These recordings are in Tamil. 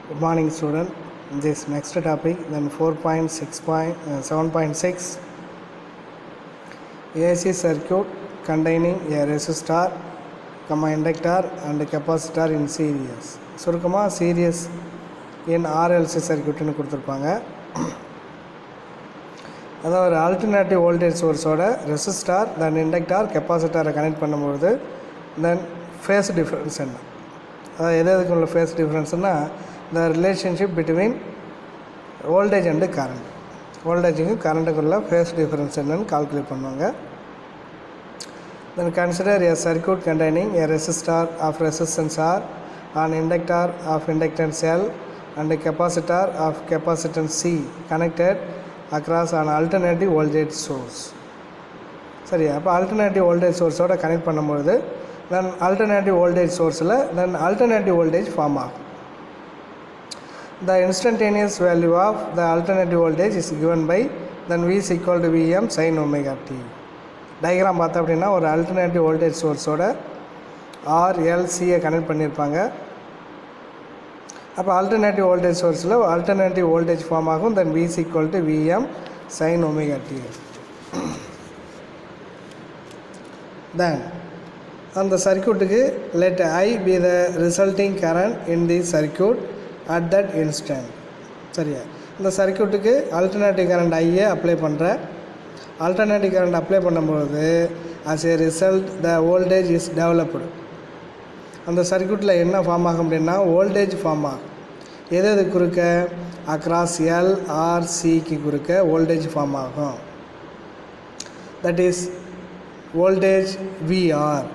Good morning, student. This next topic, then 4.6.7.6 AC circuit containing a resistor, inductor and capacitor in series. சுருக்கமாக series in RLC circuitனு கொடுத்துருப்பாங்க. அதாவது ஒரு ஆல்டர்னேட்டிவ் வோல்டேஜ் சோர்ஸோட ரெசிஸ்டார் தென் இண்டக்டார் கெப்பாசிட்டரை கனெக்ட் பண்ணும்போது தென் ஃபேஸ் டிஃப்ரென்ஸ் என்ன, அதாவது எதுக்கு உள்ள ஃபேஸ் டிஃப்ரென்ஸ்னால் the relationship between voltage and current, வோல்டேஜுக்கும் கரண்ட்டுக்குள்ள ஃபேஸ் டிஃபரன்ஸ் என்னன்னு கால்குலேட் பண்ணுவாங்க. Then consider a circuit containing a resistor of resistance R, an inductor of inductance L and a capacitor of capacitance C connected across an alternative voltage source. சரி, அப்போ ஆல்டர்னேட்டிவ் வோல்டேஜ் சோர்ஸோட கனெக்ட் பண்ணும்போது தென் ஆல்டர்னேட்டிவ் வோல்டேஜ் சோர்ஸில் தென் ஆல்டர்னேட்டிவ் வோல்டேஜ் ஃபார்ம் ஆகும். The instantaneous value of the alternative voltage is given by then V is equal to Vm sin omega t. Diagram பார்த்தோம் அப்படின்னா ஒரு ஆல்டர்னேட்டிவ் வோல்டேஜ் சோர்ஸோட RLCயை கனெக்ட் பண்ணியிருப்பாங்க. அப்போ ஆல்டர்னேட்டிவ் வோல்டேஜ் சோர்ஸில் ஆல்டர்னேட்டிவ் வோல்டேஜ் ஃபார்ம் ஆகும். Then V is equal to Vm sin omega t. Then அந்த சர்க்யூட்டுக்கு let I be the resulting current in the circuit at that instant. சரியா, இந்த சர்க்யூட்டுக்கு ஆல்டர்னேட்டிவ் கரண்ட் ஐயே அப்ளை பண்ணுறேன். ஆல்டர்னேட்டிவ் கரண்ட் அப்ளை பண்ணும்போது as a result the voltage is developed. அந்த சர்க்யூட்டில் என்ன ஃபார்ம் ஆகும் அப்படின்னா வோல்டேஜ் ஃபார்ம் ஆகும். எது குறுக்க அக்ராஸ் எல் ஆர் சிக்கு குறுக்க வோல்டேஜ் ஃபார்ம் ஆகும். That is voltage VR.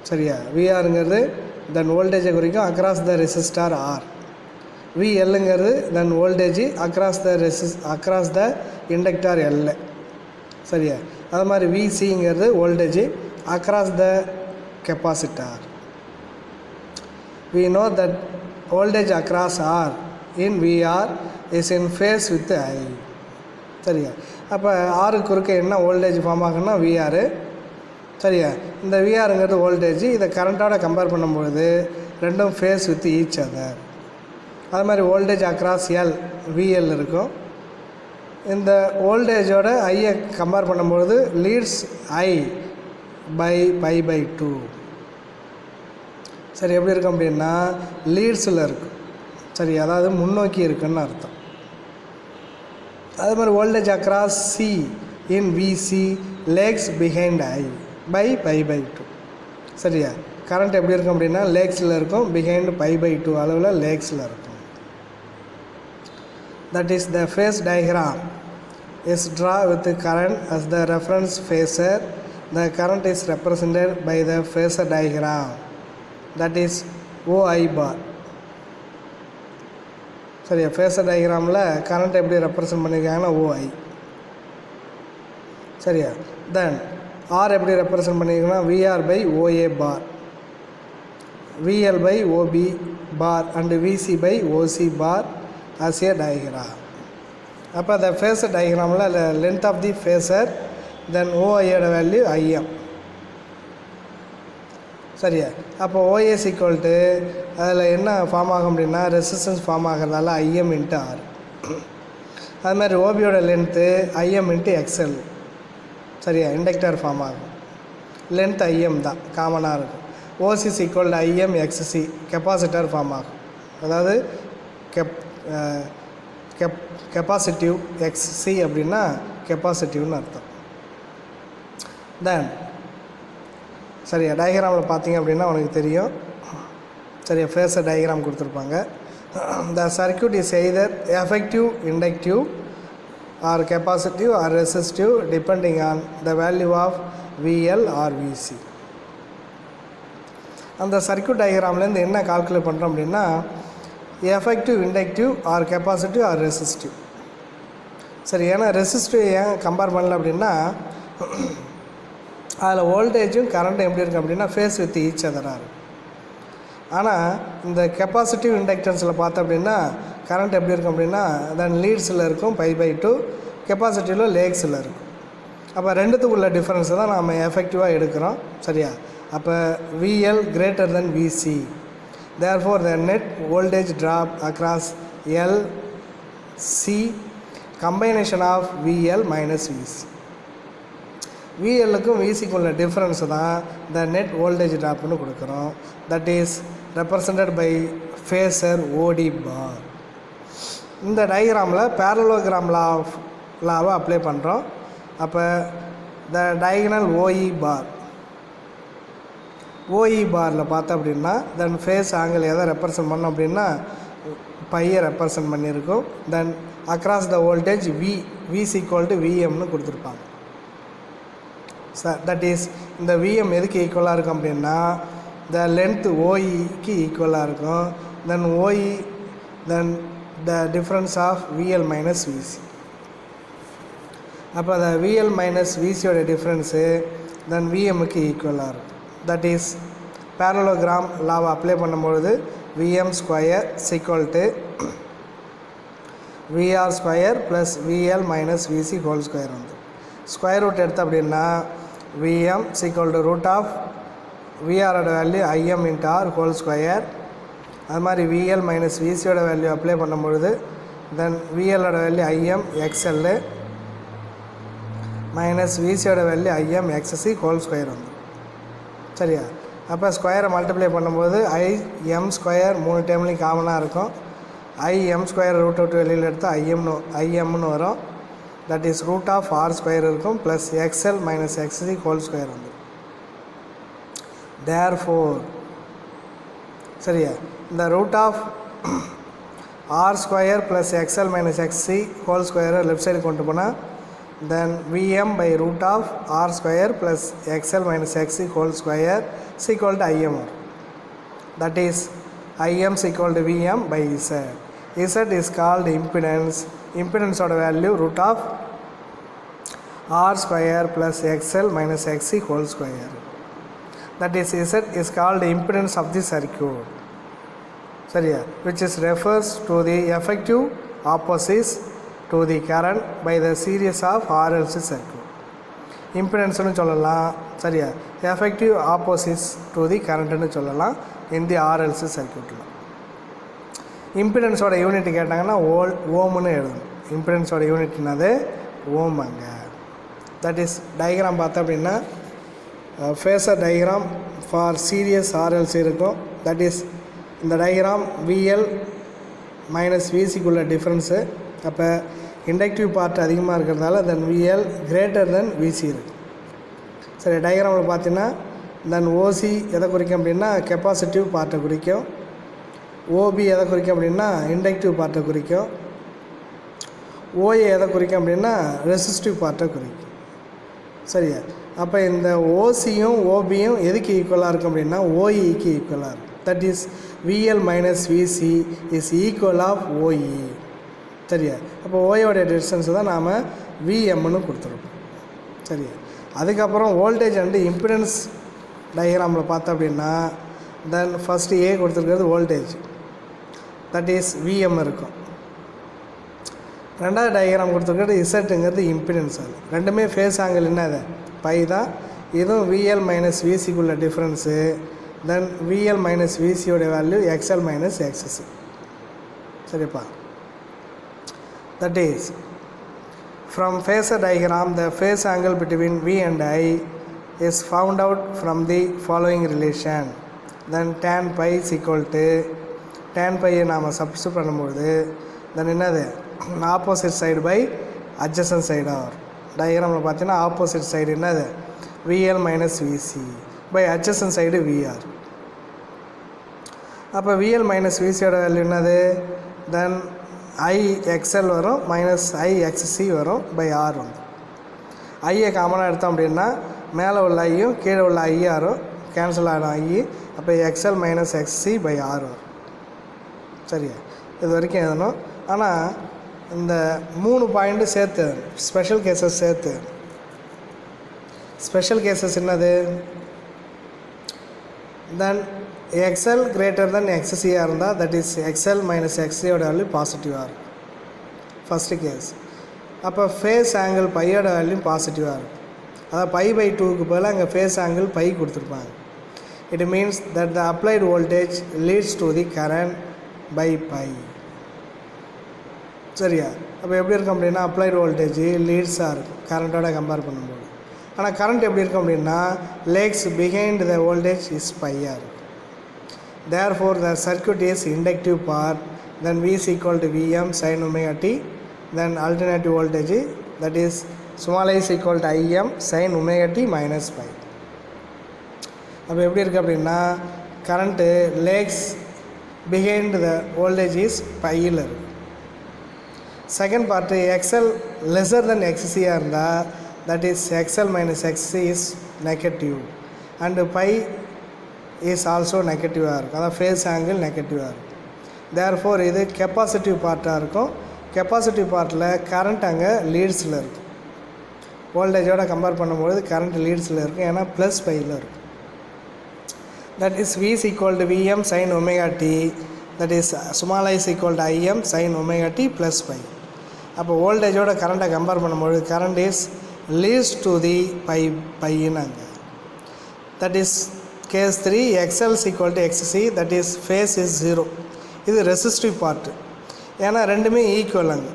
சரியா, விஆருங்கிறது தென் வோல்டேஜை குறிக்கும் அக்ராஸ் த ரெசிஸ்டார் ஆர். விஎல்லுங்கிறது then voltage across the inductor L. சரியா, அது மாதிரி விசிங்கிறது voltage across the capacitor. we know that voltage across R in VR is in phase with I. சரியா, அப்போ ஆருக்கு குறுக்க என்ன வோல்டேஜ் ஃபார்ம் ஆகுன்னா விஆர். சரியா, இந்த விஆருங்கிறது வோல்டேஜ், இதை கரண்ட்டோட கம்பேர் பண்ணும்பொழுது ரெண்டும் ஃபேஸ் வித் ஈச் அதர். அது மாதிரி வோல்டேஜ் அக்ராஸ் எல் விஎல் இருக்கும். இந்த வோல்டேஜோட ஐயை கம்பேர் பண்ணும்பொழுது leads I by pi by 2. சரி, எப்படி இருக்கும் அப்படின்னா லீட்ஸில் இருக்கும். சரி, அதாவது முன்னோக்கி இருக்குன்னு அர்த்தம். அது மாதிரி voltage across C in VC lags behind I by pi by 2. சரியா, கரண்ட் எப்படி இருக்கும் அப்படின்னா லேக்ஸில் இருக்கும், பிஹைண்ட் பை பை 2 அளவில் லேக்ஸில் இருக்கும். That is the phase diagram is drawn with the current as the reference phasor. The current is represented by the phasor diagram, that is OI bar. சரியா, ஃபேஸர் டயக்ராமில் கரண்ட் எப்படி ரெப்ரசன்ட் பண்ணியிருக்காங்கன்னா OI. சரியா, தென் R எப்படி ரெப்ரசன்ட் பண்ணியிருக்காங்கன்னா VR by OA bar, VL by OB bar and VC by OC bar as a diagram. அப்போ அந்த ஃபேஸர் டயக்ராமில் length of the phasor then ஓஐயோட வேல்யூ IM. சரியா, அப்போ OS ஈக்குவல் டு அதில் என்ன ஃபார்ம் ஆகும் அப்படின்னா ரெசிஸ்டன்ஸ் ஃபார்ம் ஆகிறதால IM இன்ட்டு R. அது மாதிரி ஓபியோட லென்த்து IM இன்ட்டு XL. சரியா, இண்டக்டர் ஃபார்ம் ஆகும். லென்த் IM தான் காமனாக இருக்கும். OC is equal to IM XC, capacitor form ஆகும். அதாவது கெப்பாசிட்டிவ் XC அப்படின்னா கெப்பாசிட்டிவ்னு அர்த்தம். தென் சரியா, டயக்ராமில் பார்த்தீங்க அப்படின்னா உனக்கு தெரியும். சரியா, ஃபேஸர் டயக்ராம் கொடுத்துருப்பாங்க. The circuit is either effective inductive or capacitive or resistive depending on the value of VL or VC. அந்த சர்க்யூட் டயக்ராம்லேருந்து என்ன கால்குலேட் பண்ணுறோம் அப்படின்னா effective inductive or capacitive or resistive. சரி, ஏன்னா ரெசிஸ்டிவ் ஏன் கம்பேர் பண்ணல அப்படின்னா அதில் வோல்டேஜும் கரண்ட்டும் எப்படி இருக்குது அப்படின்னா ஃபேஸ் வித் ஈச் அதராக இருக்கும். ஆனால் இந்த கெப்பாசிட்டிவ் இண்டக்டன்ஸில் பார்த்தோம் அப்படின்னா கரண்ட் எப்படி இருக்கும் அப்படின்னா தென் லீட்ஸில் இருக்கும் பை பை 2, கெப்பாசிட்டிவில் லேக்ஸில் இருக்கும். அப்போ ரெண்டுத்துக்குள்ள டிஃப்ரென்ஸை தான் நம்ம எஃபெக்டிவாக எடுக்கிறோம். சரியா, அப்போ VL greater than VC. Therefore, the net voltage drop across L C combination of VL minus VC. VLக்கும் VCக்கும் உள்ள டிஃப்ரென்ஸ் தான் the net voltage dropனு கொடுக்குறோம். That is represented by phasor OD bar. இந்த டயக்ராமில் parallelogram லாவை அப்ளை பண்ணுறோம். அப்போ the diagonal OE bar பாரில் பார்த்தோம் அப்படின்னா தென் ஃபேஸ் ஆங்கிள் எதை ரெப்ரசன்ட் பண்ணோம் அப்படின்னா பையை ரெப்ரசன்ட் பண்ணியிருக்கோம். Then across the voltage VC equal to விஎம்னு கொடுத்துருப்பாங்க. தட் இஸ் இந்த விஎம் எதுக்கு ஈக்குவலாக இருக்கும் அப்படின்னா த லென்த் ஓஇக்கு ஈக்குவலாக இருக்கும். Then OE then the difference of VL minus VC. அப்போ அந்த விஎல் மைனஸ் விசியோட டிஃப்ரென்ஸு தென் விஎம்முக்கு ஈக்குவலாக இருக்கும். தட் இஸ் பேரலோகிராம் லாவை அப்ளை பண்ணும்பொழுது VM square equal to VR square plus VL minus VC whole square வந்து ஸ்கொயர் ரூட் எடுத்து அப்படின்னா VM equal to root of விஆரோட value IM into R whole square. அது மாதிரி விஎல் மைனஸ் விசியோட வேல்யூ அப்ளை பண்ணும்பொழுது தென் விஎலோட வேல்யூ ஐஎம் எக்ஸ்எல்லு மைனஸ் விசியோட value IM XSC whole square வந்து சரியா. அப்போ ஸ்கொயரை மல்டிப்ளை பண்ணும்போது ஐஎம் ஸ்கொயர் 3 டைம்லேயும் காமனாக இருக்கும். ஐஎம் ஸ்கொயர் ரூட் அவுட் வெளியில் எடுத்து ஐஎம்னு வரும். That is root of R square இருக்கும் plus XL minus XC whole square வந்து தேர்ஃபோர் சரியா. இந்த root of R square plus XL minus XC whole ஸ்கொயரை லெஃப்ட் சைடு கொண்டு போனால் then Vm by root of r square plus xl minus xc whole square is equal to Im. That is Im is equal to Vm by Z. Z is called impedance. Impedance of the value root of r square plus xl minus xc whole square. That is Z is called impedance of the circuit. சரியா, which is refers to the effective opposites to the current by the series of RLC circuit. இம்பிடன்ஸ்னு சொல்லலாம் சரியா. எஃபெக்டிவ் ஆப்போசிட்ஸ் டு தி கரண்ட்னு சொல்லலாம் இந்த ஆர்எல்சி சர்க்யூட்டில். இம்பிடன்ஸோட யூனிட் கேட்டாங்கன்னா ஓம்னு எழுதணும். இம்பிடன்ஸோட யூனிட்னாது ஓம் அங்கே. தட் இஸ் டயக்ராம் பார்த்தோம் அப்படின்னா phasor diagram for serious RLC இருக்கும். தட் இஸ் இந்த டயக்ராம் விஎல் மைனஸ் விசிக்குள்ள டிஃப்ரென்ஸு. அப்போ இண்டக்டிவ் பார்ட் அதிகமாக இருக்கிறதால தென் விஎல் கிரேட்டர் தென் விசி இருக்குது. சரி, டயக்ராமில் பார்த்தீங்கன்னா தென் ஓசி எதை குறிக்கும் அப்படின்னா கெப்பாசிட்டிவ் பார்ட்டை குறிக்கும். ஓபி எதை குறிக்கும் அப்படின்னா இண்டக்டிவ் பார்ட்டை குறிக்கும். ஓஏ எதை குறிக்கும் அப்படின்னா ரெசிஸ்டிவ் பார்ட்டை குறிக்கும். சரியா. அப்போ இந்த ஓசியும் ஓபியும் எதுக்கு ஈக்குவலாக இருக்கும் அப்படின்னா ஓஇக்கு ஈக்குவலாக இருக்கும். That is VL minus VC is equal of OE. சரியா. அப்போ ஓயோடைய டிஸ்டன்ஸு தான் நாம் விஎம்னு கொடுத்துருக்கோம். சரியா. அதுக்கப்புறம் வோல்டேஜ் அண்டு இம்பிடன்ஸ் டயக்ராமில் பார்த்தோம் அப்படின்னா தென் ஃபஸ்ட்டு ஏ கொடுத்துருக்கிறது வோல்டேஜ், தட் இஸ் விஎம் இருக்கும். ரெண்டாவது டயக்ராம் கொடுத்துருக்கிறது இசட்டுங்கிறது இம்பிடன்ஸ். அது ரெண்டுமே ஃபேஸ் ஆங்கிள் என்னது பை தான். இதுவும் விஎல் மைனஸ் விசிக்குள்ள டிஃப்ரென்ஸு. தென் விஎல் மைனஸ் விசியோடைய வேல்யூ எக்ஸ்எல் மைனஸ் எக்ஸ்எஸ்சி. சரிப்பா. That is, from phasor diagram, the phase angle between V and I is found out from the following relation. Then tan pi is equal to tan pi நாம் சப்ஸ்டியூட் பண்ணும்போது தென் என்னது opposite side by adjacent side ஆகும். டயக்ராமில் பார்த்தீங்கன்னா ஆப்போசிட் சைடு என்னது VL minus VC by adjacent side VR. அப்போ விஎல் மைனஸ் விசியோட வேல்யூ என்னது தென் ஐ எக்ஸ்எல் வரும் மைனஸ் ஐ எக்ஸ்சி வரும் பை ஆர் வந்து. ஐயை காமனாக எடுத்தோம் அப்படின்னா மேலே உள்ள ஐயும் கீழே உள்ள ஐஆரும் கேன்சல் ஆகிடும் ஐ. அப்போ XL minus XC by R வரும். சரியா. இது வரைக்கும் எழுதணும். ஆனால் இந்த 3 பாயிண்ட்டு சேர்த்து ஸ்பெஷல் கேசஸ் சேர்த்து. ஸ்பெஷல் கேசஸ் என்னது then XL greater than XC இருந்தால் தட் இஸ் XL மைனஸ் XCயோட வேல்யூ பாசிட்டிவாக இருக்கும் ஃபஸ்ட்டு கேஸ். அப்போ ஃபேஸ் ஆங்கிள் பையோட வேல்யூ பாசிட்டிவாக இருக்கும். அதாவது பை பை 2க்கு பதிலாக அங்கே ஃபேஸ் ஆங்கிள் பை கொடுத்துருப்பாங்க. it means that the applied voltage leads to the current by pi. சரியா? அப்போ எப்படி இருக்கும் அப்படின்னா அப்ளைடு வோல்டேஜ் லீட்ஸாக இருக்கும் கரண்ட்டோட கம்பேர் பண்ணும்போது. ஆனால் கரண்ட் எப்படி இருக்கும் அப்படின்னா lags behind the voltage is பையாக இருக்கும். Therefore the circuit is inductive part, then V is equal to Vm sin omega t, then alternative voltage that is small I is equal to Im sin omega t minus pi. அப்போ எப்படி இருக்குது அப்படின்னா current lags behind the voltage is பையில் இருக்குது. Second part XL lesser than எக்ஸியாக இருந்தால் that is XL minus XC is negative and phi is also நெகட்டிவாக இருக்கும். அதான் ஃபேஸ் ஆங்கிள் நெகட்டிவாக இருக்கும். தேர்ஃபோர் இது கெப்பாசிட்டிவ் பார்ட்டாக இருக்கும். கெப்பாசிட்டிவ் பார்ட்டில் கரண்ட் அங்கே லீட்ஸில் இருக்கும். வோல்டேஜோட கம்பேர் பண்ணும்போது கரண்ட் லீட்ஸில் இருக்கும், ஏன்னா ப்ளஸ் பையில் இருக்கும். That is V is equal to Vm sin omega t, that is small I is equal to Im sin omega t plus pi. அப்போ வோல்டேஜோட கரண்ட்டை கம்பேர் பண்ணும்போது current is leads to the பையினாங்க. That is case 3 XL is equal to XC, that is phase is 0. இது ரெசிஸ்டிவ் பார்ட்டு, ஏன்னா ரெண்டுமே ஈக்குவலாங்க.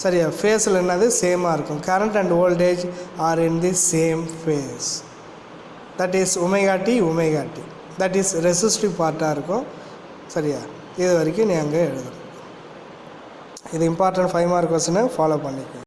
சரியா? ஃபேஸில் என்னது சேமாக இருக்கும். Current and voltage are in the same phase. That is omega t that is resistive பார்ட்டாக இருக்கும். சரியா? இது வரைக்கும் நீ அங்கே எழுதணும். இது இம்பார்ட்டன்ட் 5 மார்க் கொஸ்டினை ஃபாலோ பண்ணிக்கோ.